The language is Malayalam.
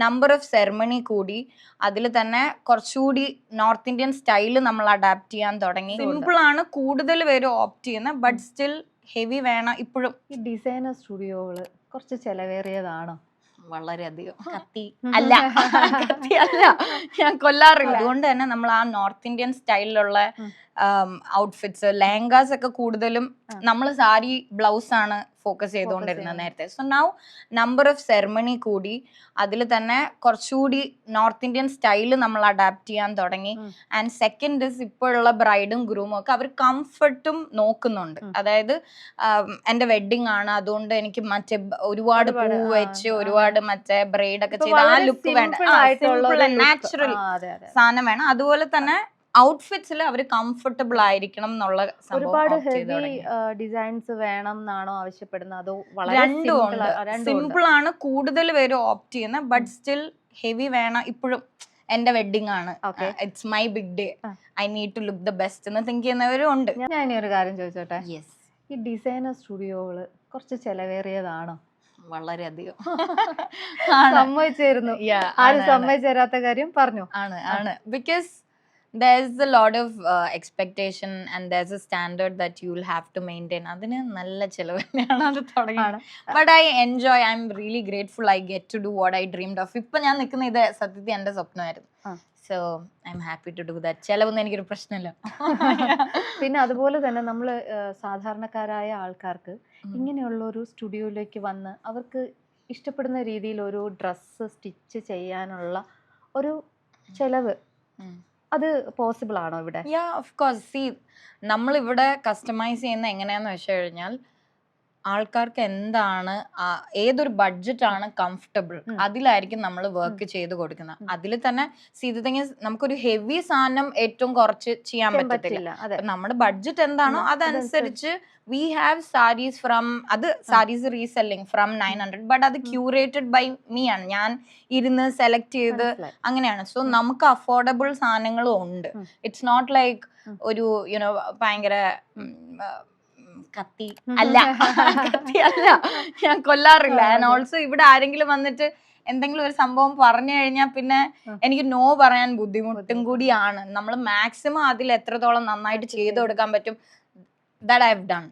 നമ്പർ ഓഫ് സെറമണി കൂടി, അതിൽ തന്നെ കുറച്ചുകൂടി നോർത്ത് ഇന്ത്യൻ സ്റ്റൈല് നമ്മൾ അഡാപ്റ്റ് ചെയ്യാൻ തുടങ്ങി. സിമ്പിൾ ആണ് കൂടുതൽ പേര് ഓപ്റ്റ് ചെയ്യുന്നത്, ബട്ട് സ്റ്റിൽ ഹെവി വേണം ഇപ്പോഴും. ഈ ഡിസൈനർ സ്റ്റുഡിയോകള് കുറച്ച് ചെലവേറിയതാണോ? വളരെയധികം. കത്തി അല്ല, കത്തി അല്ല, ഞാൻ കൊല്ലാറില്ല. അതുകൊണ്ട് തന്നെ നമ്മൾ ആ നോർത്ത് ഇന്ത്യൻ സ്റ്റൈലിലുള്ള ഔട്ട്ഫിറ്റ്സ്, ലെഹങ്കാസ് ഒക്കെ കൂടുതലും നമ്മൾ സാരി ബ്ലൗസ് ആണ് ഫോക്കസ് ചെയ്തുകൊണ്ടിരുന്നത് നേരത്തെ. So now number of ceremony കൂടി, അതിൽ തന്നെ കുറച്ചുകൂടി നോർത്ത് ഇന്ത്യൻ സ്റ്റൈല് നമ്മൾ അഡാപ്റ്റ് ചെയ്യാൻ തുടങ്ങി. ആൻഡ് സെക്കൻഡ് ഇസ് ഇപ്പോഴുള്ള ബ്രൈഡും ഗ്രൂമും ഒക്കെ അവർ കംഫർട്ടും നോക്കുന്നുണ്ട്. അതായത് എന്റെ വെഡിങ് ആണ്, അതുകൊണ്ട് എനിക്ക് മറ്റേ ഒരുപാട് പൂ വെച്ച് ഒരുപാട് മറ്റേ ബ്രൈഡ് ഒക്കെ ചെയ്ത് ആ ലുക്ക് വേണ്ട, നാച്ചുറൽ സാധനം വേണം. അതുപോലെ തന്നെ ഔട്ട്ഫിറ്റ്സിൽ അവർ കംഫർട്ടബിൾ ആയിരിക്കണം എന്നുള്ള ഒരുപാട് ഹെവി ഡിസൈൻസ് വേണം എന്നാണോ ആവശ്യപ്പെടുന്നത്, അതോ രണ്ടും ഉണ്ട്. സിമ്പിൾ ആണ് കൂടുതൽ പേര് ഓപ്റ്റ് ചെയ്യുന്നത്, ബട്ട് സ്റ്റിൽ ഹെവി വേണം ഇപ്പോഴും. എന്റെ വെഡിങ് ആണ്, it's my big day, I need to look the best എന്ന് തിങ്ക് ചെയ്യുന്നവരും ഉണ്ട്. ഞാൻ ഇനി ഒരു കാര്യം ചോദിച്ചോട്ടെ, ഈ ഡിസൈനർ സ്റ്റുഡിയോകള് കുറച്ച് ചെലവേറിയതാണോ? വളരെയധികം. സമ്മതിച്ചായിരുന്നു. ആരും സമ്മതിച്ചു തരാത്ത കാര്യം പറഞ്ഞു. ആണ് because there's a lot of expectation and there's a standard that you'll have to maintain. അതിന് നല്ല ചിലവ് തന്നെയാണ് അത് തുടങ്ങിയത്. But I enjoy, I'm really grateful I get to do what I dreamed of. ഇപ്പൊ ഞാൻ നിൽക്കുന്ന ഇത് സത്യത്തിൽ എന്റെ സ്വപ്നമായിരുന്നു. So I'm happy to do that. ചിലവൊന്നും എനിക്കൊരു പ്രശ്നമില്ല. പിന്നെ അതുപോലെ തന്നെ നമ്മൾ സാധാരണക്കാരായ ആൾക്കാർക്ക് ഇങ്ങനെയുള്ള ഒരു സ്റ്റുഡിയോയിലേക്ക് വന്ന് അവർക്ക് ഇഷ്ടപ്പെടുന്ന രീതിയിൽ ഒരു ഡ്രസ്സ് സ്റ്റിച്ച് ചെയ്യാനുള്ള ഒരു ചെലവ്, അത് പോസിബിൾ ആണോ ഇവിടെ? Of course. സീ, നമ്മളിവിടെ കസ്റ്റമൈസ് ചെയ്യുന്ന എങ്ങനെയാന്ന് വെച്ച് കഴിഞ്ഞാൽ ആൾക്കാർക്ക് എന്താണ്, ഏതൊരു ബഡ്ജറ്റ് ആണ് കംഫർട്ടബിൾ, അതിലായിരിക്കും നമ്മൾ വർക്ക് ചെയ്ത് കൊടുക്കുന്നത്. അതിൽ തന്നെ നമുക്കൊരു ഹെവി സാധനം ഏറ്റവും കുറച്ച് ചെയ്യാൻ പറ്റത്തില്ല. നമ്മുടെ ബഡ്ജറ്റ് എന്താണോ അതനുസരിച്ച് വി ഹാവ് സാരീസ് ഫ്രം, അത് സാരീസ് റീസെല്ലിംഗ് ഫ്രം 900, ബട്ട് അത് ക്യൂറേറ്റഡ് ബൈ മീ ആണ്, ഞാൻ ഇരുന്ന് സെലക്ട് ചെയ്ത് അങ്ങനെയാണ്. സോ നമുക്ക് അഫോർഡബിൾ സാധനങ്ങളും ഉണ്ട്. ഇറ്റ്സ് നോട്ട് ലൈക്ക് ഒരു യുനോ ഭയങ്കര കത്തി അല്ല, കത്തി അല്ല, ഞാൻ കൊല്ലാറില്ല. ആൻഡ് ഓൾസോ ഇവിടെ ആരെങ്കിലും വന്നിട്ട് എന്തെങ്കിലും ഒരു സംഭവം പറഞ്ഞു കഴിഞ്ഞാൽ പിന്നെ എനിക്ക് നോ പറയാൻ ബുദ്ധിമുട്ടും കൂടിയാണ്. നമ്മൾ മാക്സിമം അതിൽ എത്രത്തോളം നന്നായിട്ട് ചെയ്തു കൊടുക്കാൻ പറ്റും, that I have done.